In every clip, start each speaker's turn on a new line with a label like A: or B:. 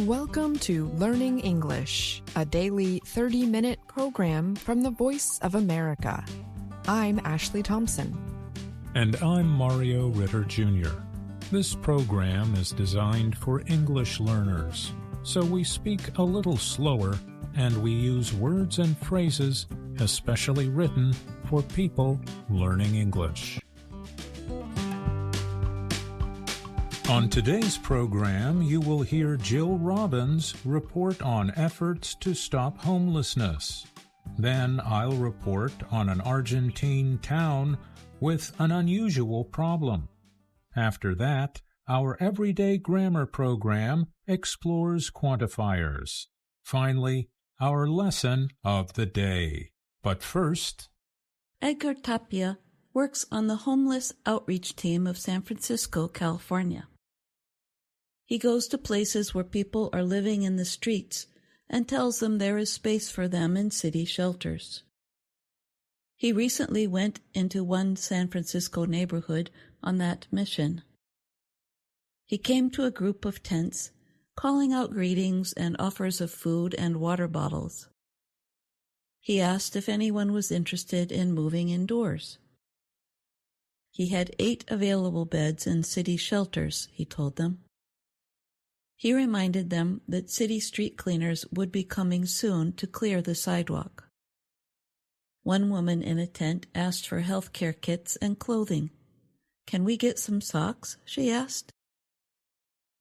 A: Welcome to Learning English, a daily 30-minute program from the Voice of America. I'm Ashley Thompson.
B: And I'm Mario Ritter Jr. This program is designed for English learners, so we speak a little slower and we use words and phrases especially written for people learning English. On today's program, you will hear Jill Robbins report on efforts to stop homelessness. Then I'll report on an Argentine town with an unusual problem. After that, our everyday grammar program explores quantifiers. Finally, our lesson of the day. But first,
C: Edgar Tapia works on the homeless outreach team of San Francisco, California. He goes to places where people are living in the streets and tells them there is space for them in city shelters. He recently went into one San Francisco neighborhood on that mission. He came to a group of tents, calling out greetings and offers of food and water bottles. He asked if anyone was interested in moving indoors. He had 8 available beds in city shelters, he told them. He reminded them that city street cleaners would be coming soon to clear the sidewalk. One woman in a tent asked for health care kits and clothing. "Can we get some socks?" she asked.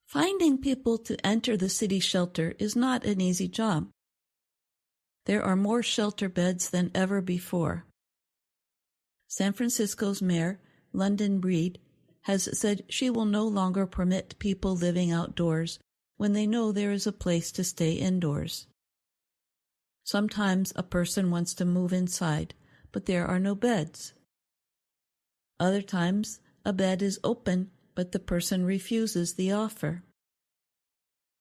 C: Finding people to enter the city shelter is not an easy job. There are more shelter beds than ever before. San Francisco's mayor, London Breed, has said she will no longer permit people living outdoors when they know there is a place to stay indoors. Sometimes a person wants to move inside, but there are no beds. Other times, a bed is open, but the person refuses the offer.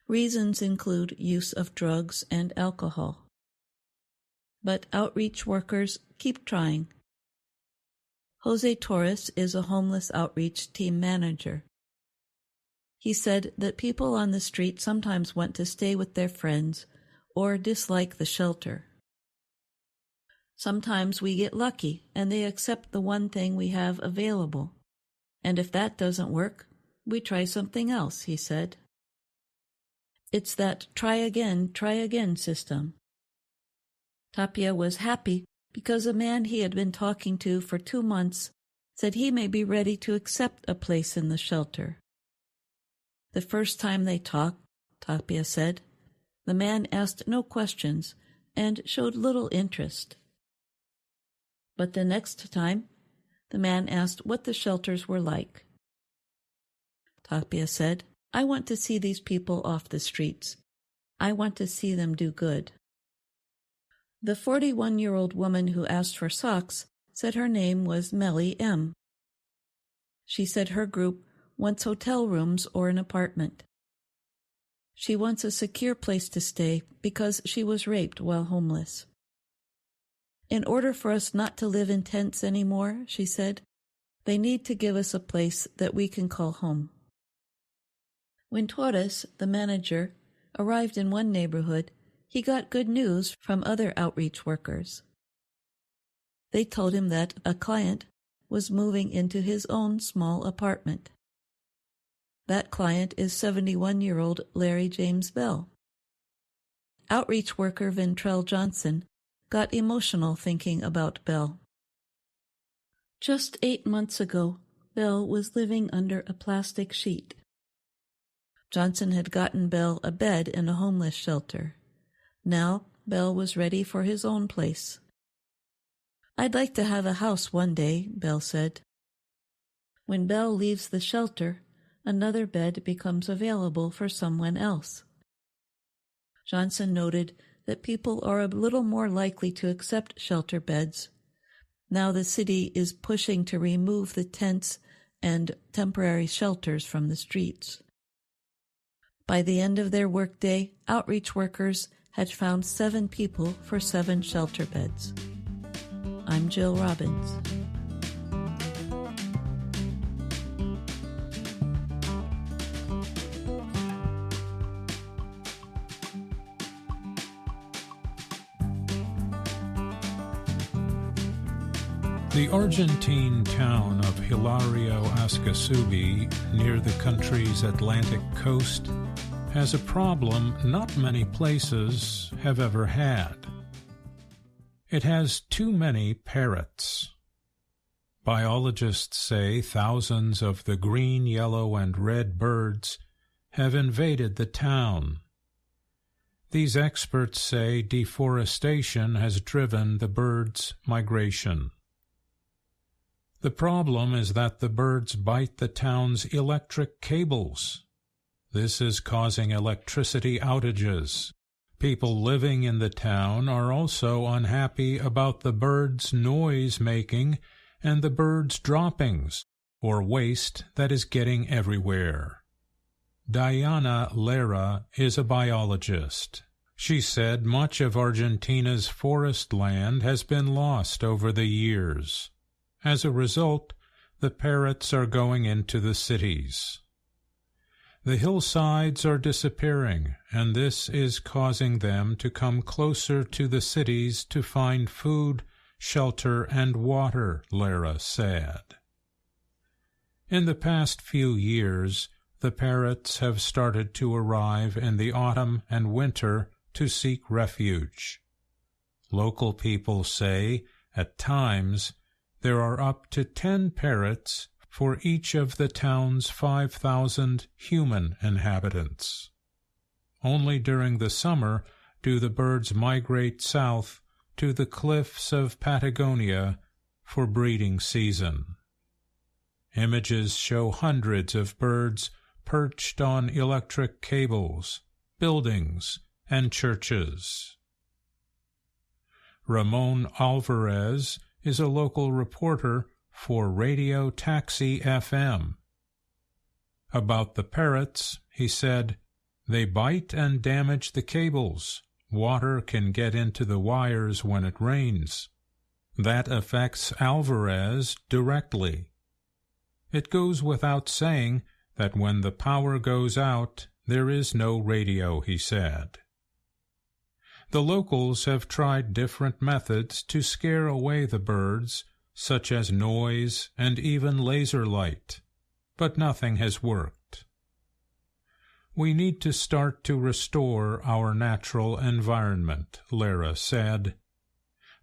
C: Reasons include use of drugs and alcohol. But outreach workers keep trying. Jose Torres is a homeless outreach team manager. He said that people on the street sometimes want to stay with their friends or dislike the shelter. Sometimes we get lucky and they accept the one thing we have available. And if that doesn't work, we try something else, he said. It's that try again system. Tapia was happy because a man he had been talking to for 2 months said he may be ready to accept a place in the shelter. The first time they talked, Tapia said, the man asked no questions and showed little interest. But the next time, the man asked what the shelters were like. Tapia said, "I want to see these people off the streets. I want to see them do good." The 41-year-old woman who asked for socks said her name was Melly M. She said her group wants hotel rooms or an apartment. She wants a secure place to stay because she was raped while homeless. In order for us not to live in tents anymore, she said, they need to give us a place that we can call home. When Torres, the manager, arrived in one neighborhood, he got good news from other outreach workers. They told him that a client was moving into his own small apartment. That client is 71-year-old Larry James Bell. Outreach worker Ventrell Johnson got emotional thinking about Bell. Just 8 months ago, Bell was living under a plastic sheet. Johnson had gotten Bell a bed in a homeless shelter. Now, Bell was ready for his own place. "I'd like to have a house one day," Bell said. When Bell leaves the shelter, another bed becomes available for someone else. Johnson noted that people are a little more likely to accept shelter beds. Now the city is pushing to remove the tents and temporary shelters from the streets. By the end of their workday, outreach workers had found 7 people for 7 shelter beds. I'm Jill Robbins.
B: The Argentine town of Hilario Ascasubi, near the country's Atlantic coast, has a problem not many places have ever had. It has too many parrots. Biologists say thousands of the green, yellow, and red birds have invaded the town. These experts say deforestation has driven the birds' migration. The problem is that the birds bite the town's electric cables. This is causing electricity outages. People living in the town are also unhappy about the birds' noise-making and the birds' droppings, or waste that is getting everywhere. Diana Lera is a biologist. She said much of Argentina's forest land has been lost over the years. As a result, the parrots are going into the cities. The hillsides are disappearing, and this is causing them to come closer to the cities to find food, shelter, and water, Lara said. In the past few years, the parrots have started to arrive in the autumn and winter to seek refuge. Local people say, at times, there are up to 10 parrots for each of the town's 5,000 human inhabitants. Only during the summer do the birds migrate south to the cliffs of Patagonia for breeding season. Images show hundreds of birds perched on electric cables, buildings, and churches. Ramon Alvarez is a local reporter for Radio Taxi FM. About the parrots, he said, "They bite and damage the cables. Water can get into the wires when it rains. That affects Alvarez directly. It goes without saying that when the power goes out, there is no radio," he said. The locals have tried different methods to scare away the birds, such as noise and even laser light, but nothing has worked. "We need to start to restore our natural environment," Lara said.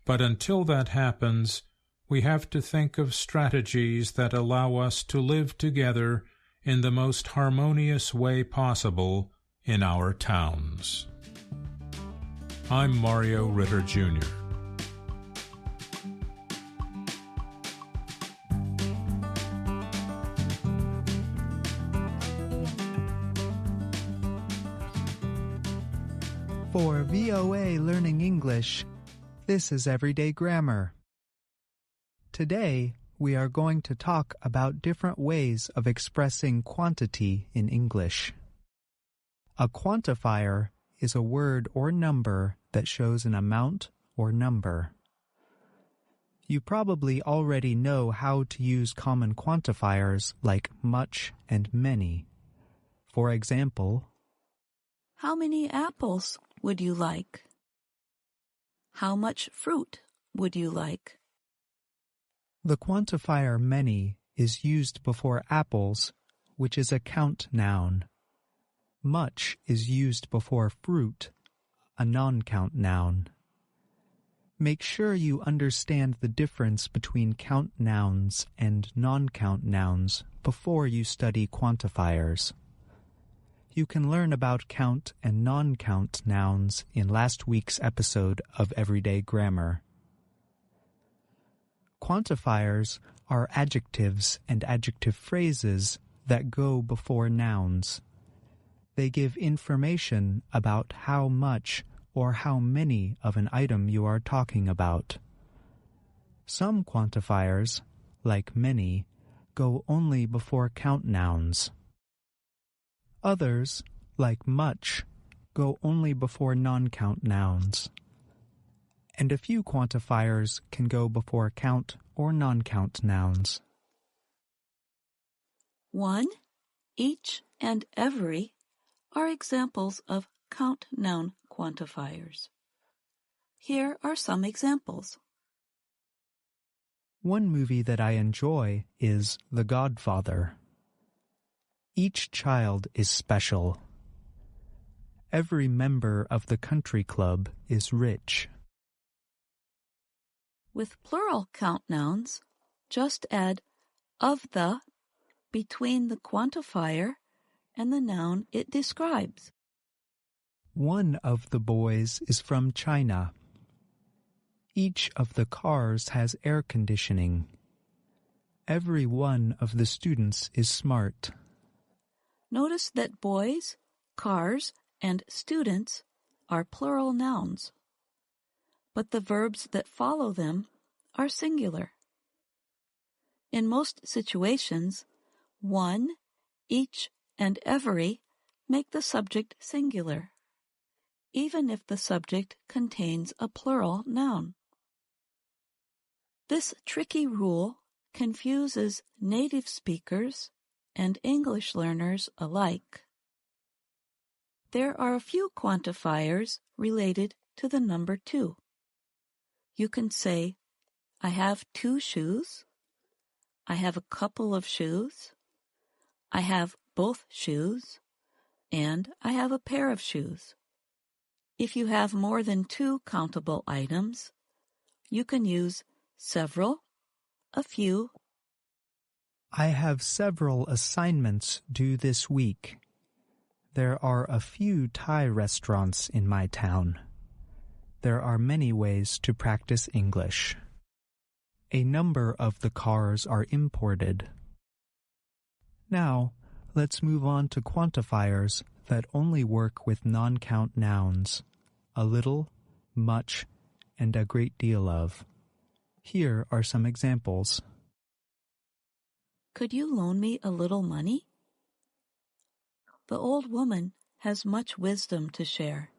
B: "But until that happens, we have to think of strategies that allow us to live together in the most harmonious way possible in our towns." I'm Mario Ritter Jr.
D: For VOA Learning English, this is Everyday Grammar. Today, we are going to talk about different ways of expressing quantity in English. A quantifier is a word or number that shows an amount or number. You probably already know how to use common quantifiers like much and many. For example,
C: How many apples would you like? How much fruit would you like?
D: the quantifier many is used before apples, which is a count noun. Much is used before fruit, a non-count noun. Make sure you understand the difference between count nouns and non-count nouns before you study quantifiers. You can learn about count and non-count nouns in last week's episode of Everyday Grammar. Quantifiers are adjectives and adjective phrases that go before nouns. They give information about how much or how many of an item you are talking about. Some quantifiers, like many, go only before count nouns. Others, like much, go only before non-count nouns. And a few quantifiers can go before count or non-count nouns.
C: 1, each, and every are examples of count noun quantifiers. Here are some examples.
D: One movie that I enjoy is The Godfather. Each child is special. Every member of the country club is rich.
C: With plural count nouns, just add of the between the quantifier and the noun it describes.
D: One of the boys is from China. Each of the cars has air conditioning. Every one of the students is smart.
C: Notice that boys, cars, and students are plural nouns, but the verbs that follow them are singular. In most situations, one, each, and every make the subject singular, even if the subject contains a plural noun. This tricky rule confuses native speakers and English learners alike. There are a few quantifiers related to the number 2. You can say, I have 2 shoes. I have a couple of shoes. I have both shoes. And I have a pair of shoes. If you have more than 2 countable items, you can use several, a few.
D: I have several assignments due this week. There are a few Thai restaurants in my town. There are many ways to practice English. A number of the cars are imported. Now, let's move on to quantifiers that only work with non-count nouns. A little, much, and a great deal of. Here are some examples.
C: Could you loan me a little money? The old woman has much wisdom to share.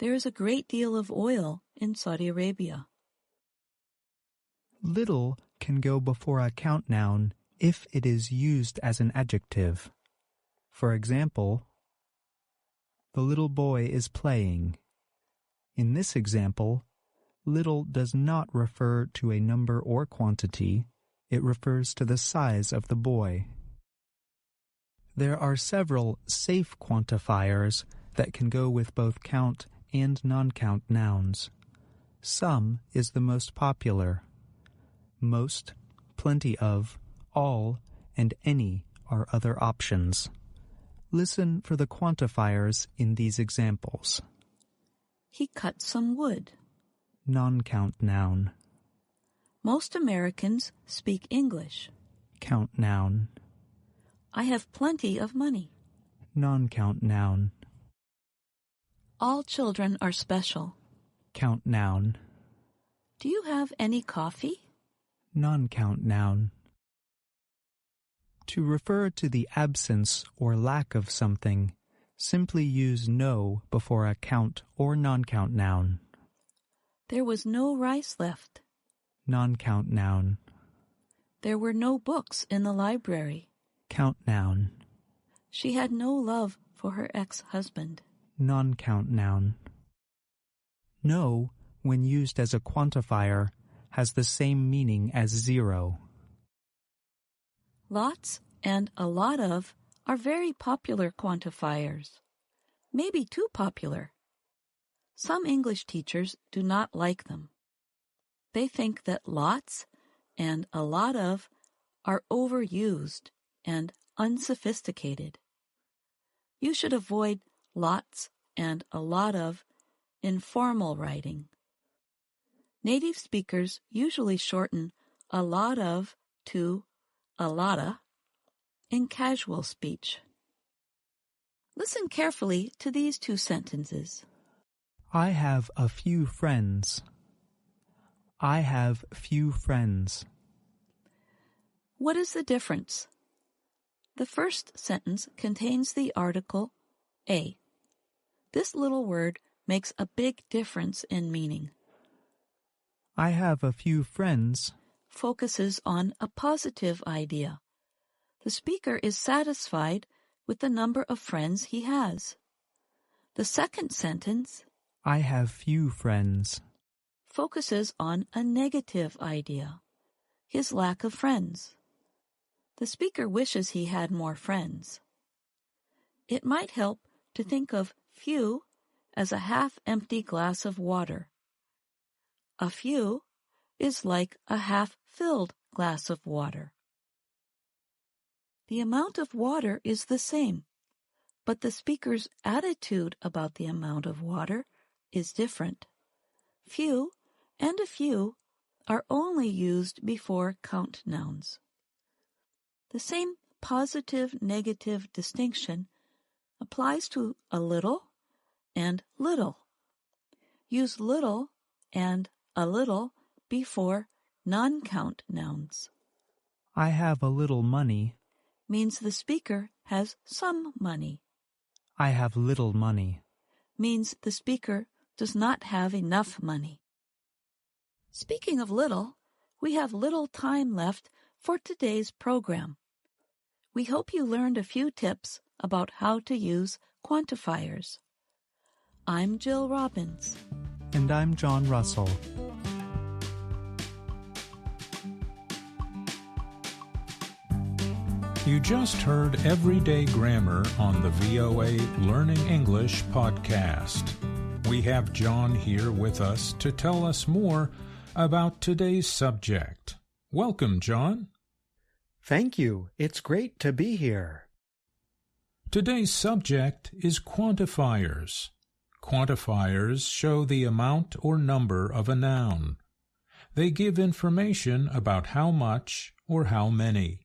C: There is a great deal of oil in Saudi Arabia.
D: Little can go before a count noun if it is used as an adjective. For example, the little boy is playing. In this example, little does not refer to a number or quantity. It refers to the size of the boy. There are several safe quantifiers that can go with both count and non-count nouns. Some is the most popular. Most, plenty of, all, and any are other options. Listen for the quantifiers in these examples.
C: He cut some wood.
D: Non-count noun.
C: Most Americans speak English.
D: Count noun.
C: I have plenty of money.
D: Non-count noun.
C: All children are special.
D: Count noun.
C: Do you have any coffee?
D: Non-count noun. To refer to the absence or lack of something, simply use no before a count or non-count noun.
C: There was no rice left.
D: Non-count noun.
C: There were no books in the library.
D: Count noun.
C: She had no love for her ex-husband.
D: Non-count noun. No, when used as a quantifier, has the same meaning as 0.
C: Lots and a lot of are very popular quantifiers. Maybe too popular. Some English teachers do not like them. They think that lots and a lot of are overused and unsophisticated. You should avoid lots and a lot of in formal writing. Native speakers usually shorten a lot of to a lotta in casual speech. Listen carefully to these 2 sentences.
D: I have a few friends. I have few friends.
C: What is the difference? The first sentence contains the article a. This little word makes a big difference in meaning.
D: I have a few friends
C: Focuses on a positive idea. The speaker is satisfied with the number of friends he has. The second sentence,
D: I have few friends,
C: focuses on a negative idea, his lack of friends. The speaker wishes he had more friends. It might help to think of few as a half-empty glass of water. A few is like a half-filled glass of water. The amount of water is the same, but the speaker's attitude about the amount of water is different. Few and a few are only used before count nouns. The same positive-negative distinction applies to a little and little. Use little and a little before non-count nouns.
D: I have a little money.
C: Means the speaker has some money.
D: I have little money.
C: Means the speaker does not have enough money. Speaking of little, we have little time left for today's program. We hope you learned a few tips about how to use quantifiers. I'm Jill Robbins.
D: And I'm John Russell.
B: You just heard Everyday Grammar on the VOA Learning English podcast. We have John here with us to tell us more about today's subject. Welcome, John.
E: Thank you. It's great to be here.
B: Today's subject is quantifiers. Quantifiers show the amount or number of a noun. They give information about how much or how many.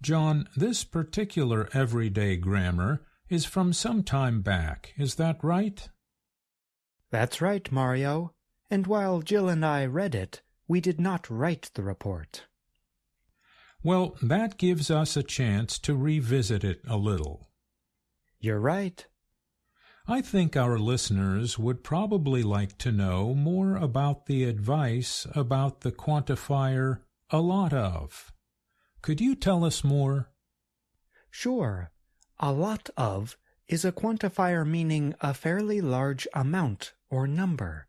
B: John, this particular everyday grammar is from some time back. Is that right?
E: That's right, Mario. And while Jill and I read it, we did not write the report.
B: Well, that gives us a chance to revisit it a little.
E: You're right.
B: I think our listeners would probably like to know more about the advice about the quantifier a lot of. Could you tell us more?
E: Sure. A lot of is a quantifier meaning a fairly large amount or number.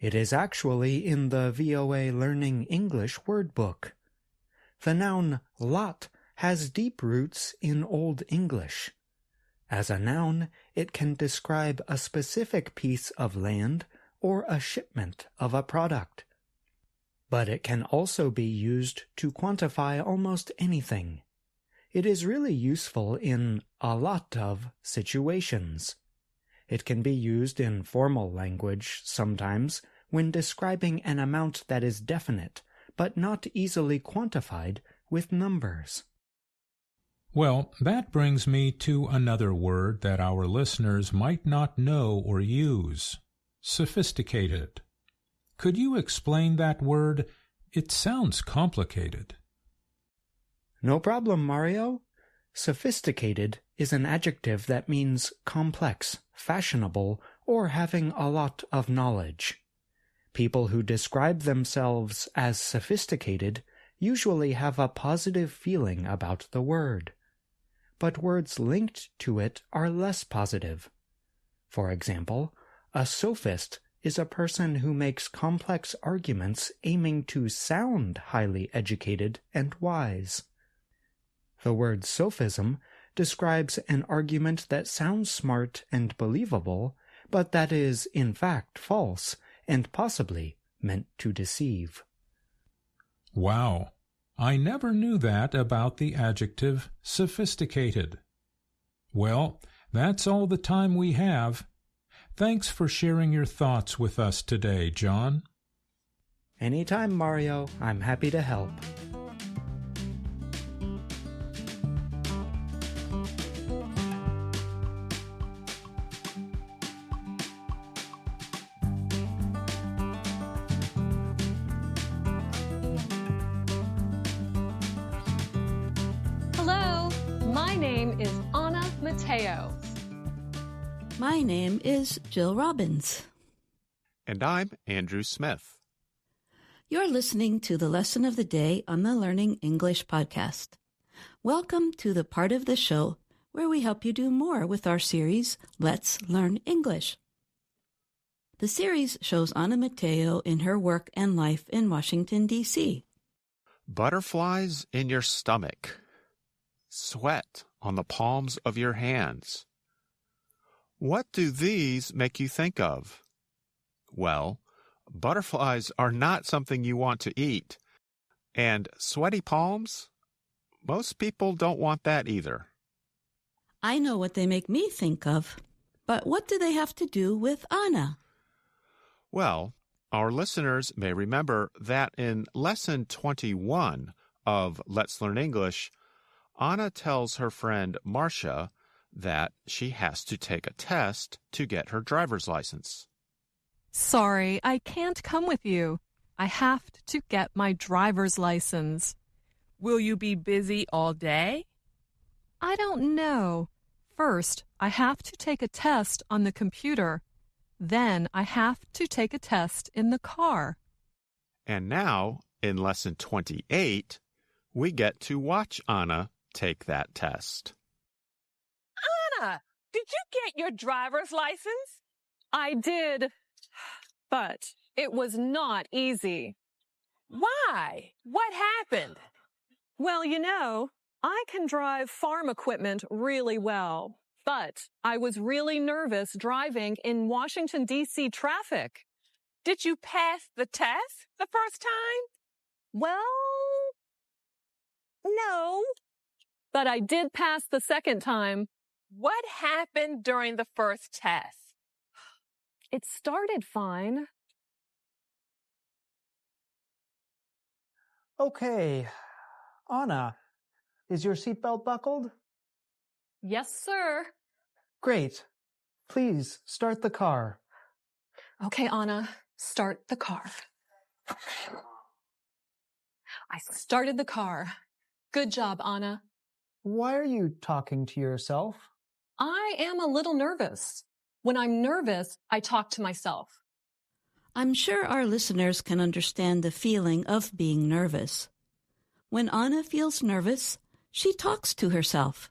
E: It is actually in the VOA Learning English word book. The noun lot has deep roots in Old English. As a noun, it can describe a specific piece of land or a shipment of a product. But it can also be used to quantify almost anything. It is really useful in a lot of situations. It can be used in formal language sometimes when describing an amount that is definite but not easily quantified with numbers.
B: Well, that brings me to another word that our listeners might not know or use: sophisticated. Could you explain that word? It sounds complicated.
E: No problem, Mario. Sophisticated is an adjective that means complex, fashionable, or having a lot of knowledge. People who describe themselves as sophisticated usually have a positive feeling about the word. But words linked to it are less positive. For example, a sophist is a person who makes complex arguments aiming to sound highly educated and wise. The word sophism describes an argument that sounds smart and believable, but that is in fact false and possibly meant to deceive.
B: Wow, I never knew that about the adjective sophisticated. Well, that's all the time we have. Thanks for sharing your thoughts with us today, John.
E: Anytime, Mario. I'm happy to help.
F: Hello, my name is Anna Mateo.
C: My name is Jill Robbins.
G: And I'm Andrew Smith.
C: You're listening to the Lesson of the Day on the Learning English podcast. Welcome to the part of the show where we help you do more with our series, Let's Learn English. The series shows Anna Mateo in her work and life in Washington, D.C.
G: Butterflies in your stomach. Sweat on the palms of your hands. What do these make you think of? Well, butterflies are not something you want to eat. And sweaty palms? Most people don't want that either.
C: I know what they make me think of. But what do they have to do with Anna?
G: Well, our listeners may remember that in Lesson 21 of Let's Learn English, Anna tells her friend Marcia that she has to take a test to get her driver's license.
F: Sorry, I can't come with you. I have to get my driver's license.
H: Will you be busy all day?
F: I don't know. First, I have to take a test on the computer. Then I have to take a test in the car.
G: And now, in Lesson 28, we get to watch Anna take that test.
H: Anna, did you get your driver's license?
F: I did, but it was not easy.
H: Why? What happened?
F: Well, you know, I can drive farm equipment really well, but I was really nervous driving in Washington, D.C. traffic.
H: Did you pass the test the first time?
F: Well, no, but I did pass the second time.
H: What happened during the first test?
F: It started fine.
I: Okay. Anna, is your seatbelt buckled?
F: Yes, sir.
I: Great. Please start the car.
F: Okay, Anna, start the car. I started the car. Good job, Anna.
I: Why are you talking to yourself?
F: I am a little nervous. When I'm nervous, I talk to myself.
C: I'm sure our listeners can understand the feeling of being nervous. When Anna feels nervous, she talks to herself.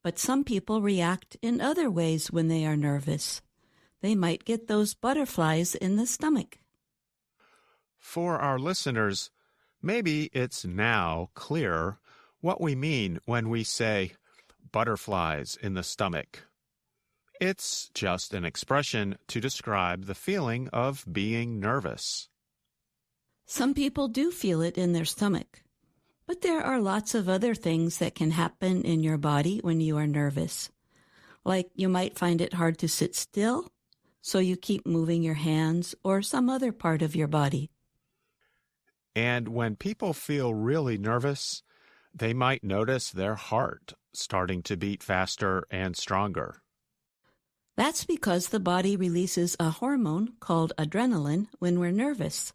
C: But some people react in other ways when they are nervous. They might get those butterflies in the stomach.
G: For our listeners, maybe it's now clear what we mean when we say butterflies in the stomach. It's just an expression to describe the feeling of being nervous.
C: Some people do feel it in their stomach. But there are lots of other things that can happen in your body when you are nervous. Like you might find it hard to sit still, so you keep moving your hands or some other part of your body.
G: And when people feel really nervous, they might notice their heart starting to beat faster and stronger.
C: That's because the body releases a hormone called adrenaline when we're nervous.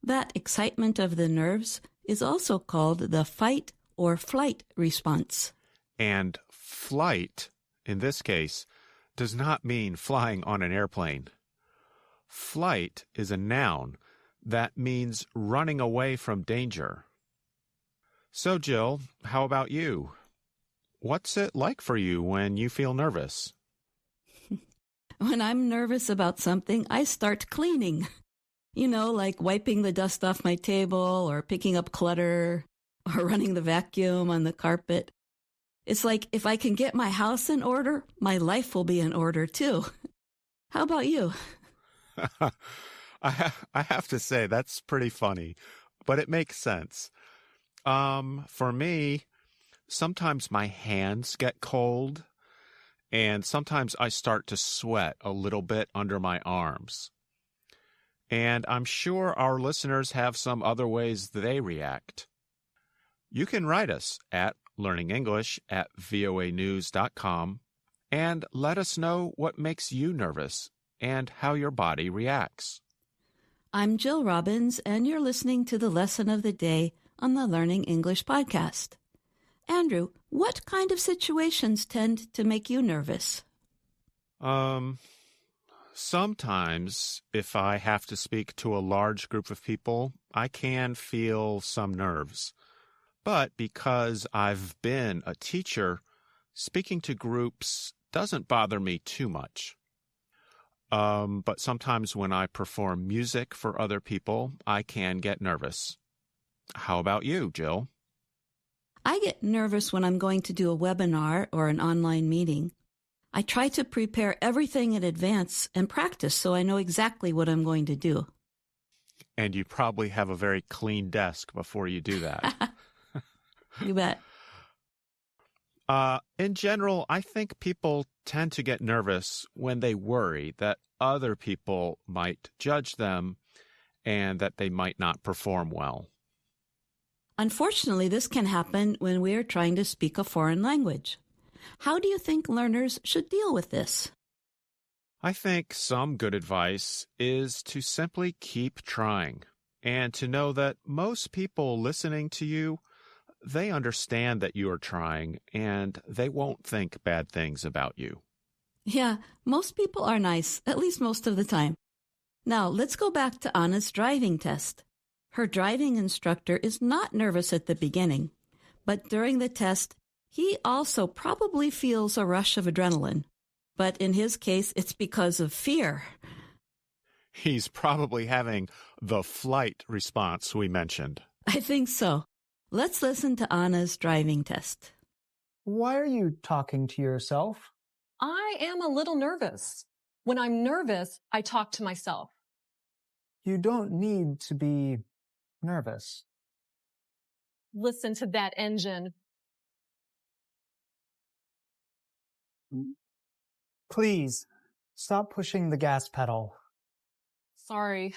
C: That excitement of the nerves is also called the fight or flight response.
G: And flight, in this case, does not mean flying on an airplane. Flight is a noun that means running away from danger. So, Jill, how about you? What's it like for you when you feel nervous?
C: When I'm nervous about something, I start cleaning. You know, like wiping the dust off my table or picking up clutter or running the vacuum on the carpet. It's like if I can get my house in order, my life will be in order too. How about you?
G: I have to say, that's pretty funny, but it makes sense. For me, sometimes my hands get cold, and sometimes I start to sweat a little bit under my arms. And I'm sure our listeners have some other ways they react. You can write us at learningenglish@voanews.com and let us know what makes you nervous and how your body reacts.
C: I'm Jill Robbins, and you're listening to the Lesson of the Day on the Learning English podcast. Andrew, what kind of situations tend to make you nervous?
G: Sometimes, if I have to speak to a large group of people, I can feel some nerves. But because I've been a teacher, speaking to groups doesn't bother me too much. But sometimes when I perform music for other people, I can get nervous. How about you, Jill?
C: I get nervous when I'm going to do a webinar or an online meeting. I try to prepare everything in advance and practice so I know exactly what I'm going to do.
G: And you probably have a very clean desk before you do that.
C: You bet.
G: In general, I think people tend to get nervous when they worry that other people might judge them and that they might not perform well.
C: Unfortunately, this can happen when we are trying to speak a foreign language. How do you think learners should deal with this?
G: I think some good advice is to simply keep trying and to know that most people listening to you, they understand that you are trying and they won't think bad things about you.
C: Yeah, most people are nice, at least most of the time. Now, let's go back to Anna's driving test. Her driving instructor is not nervous at the beginning, but during the test, he also probably feels a rush of adrenaline. But in his case, it's because of fear.
G: He's probably having the flight response we mentioned.
C: I think so. Let's listen to Anna's driving test.
I: Why are you talking to yourself?
F: I am a little nervous. When I'm nervous, I talk to myself.
I: You don't need to be nervous.
F: Listen to that engine.
I: Please, stop pushing the gas pedal.
F: Sorry.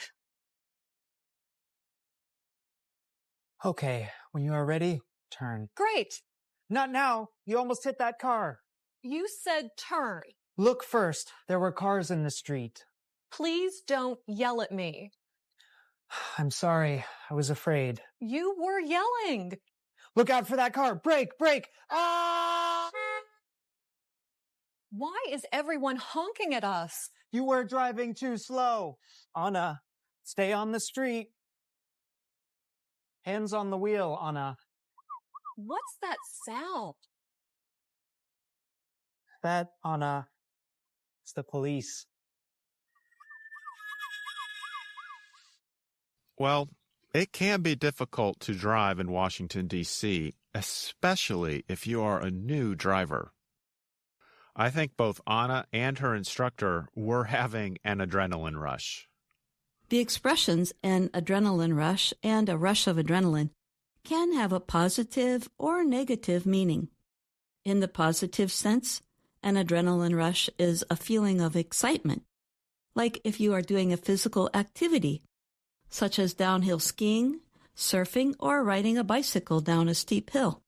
I: Okay, when you are ready, turn.
F: Great.
I: Not now. You almost hit that car.
F: You said turn.
I: Look first. There were cars in the street.
F: Please don't yell at me.
I: I'm sorry. I was afraid.
F: You were yelling.
I: Look out for that car. Brake, brake. Ah!
F: Why is everyone honking at us?
I: You were driving too slow. Anna, stay on the street. Hands on the wheel, Anna.
F: What's that sound?
I: That, Anna, it's the police.
G: Well, it can be difficult to drive in Washington, D.C., especially if you are a new driver. I think both Anna and her instructor were having an adrenaline rush.
C: The expressions an adrenaline rush and a rush of adrenaline can have a positive or negative meaning. In the positive sense, an adrenaline rush is a feeling of excitement, like if you are doing a physical activity, such as downhill skiing, surfing, or riding a bicycle down a steep hill.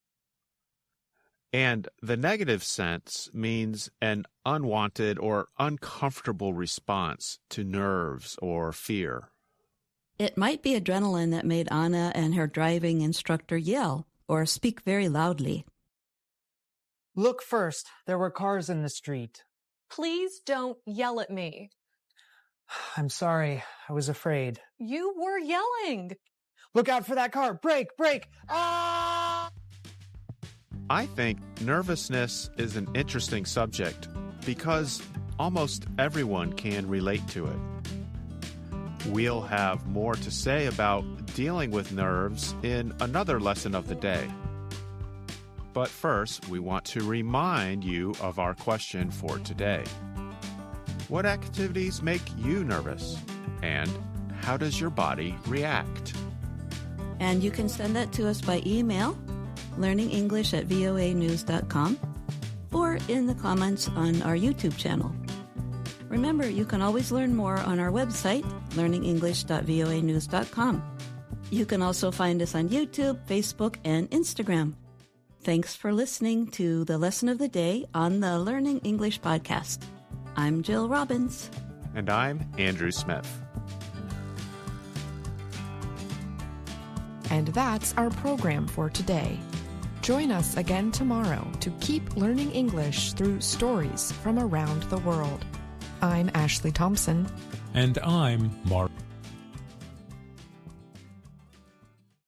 G: And the negative sense means an unwanted or uncomfortable response to nerves or fear.
C: It might be adrenaline that made Anna and her driving instructor yell or speak very loudly.
I: Look first. There were cars in the street.
F: Please don't yell at me.
I: I'm sorry. I was afraid.
F: You were yelling.
I: Look out for that car. Brake, brake. Ah!
G: I think nervousness is an interesting subject because almost everyone can relate to it. We'll have more to say about dealing with nerves in another lesson of the day. But first, we want to remind you of our question for today. What activities make you nervous? And how does your body react?
C: And you can send that to us by email, learningenglish@voanews.com, or in the comments on our YouTube channel. Remember, you can always learn more on our website, learningenglish.voanews.com. You can also find us on YouTube, Facebook, and Instagram. Thanks for listening to the Lesson of the Day on the Learning English podcast. I'm Jill Robbins.
G: And I'm Andrew Smith.
A: And that's our program for today. Join us again tomorrow to keep learning English through stories from around the world. I'm Ashley Thompson.
B: And I'm Mark.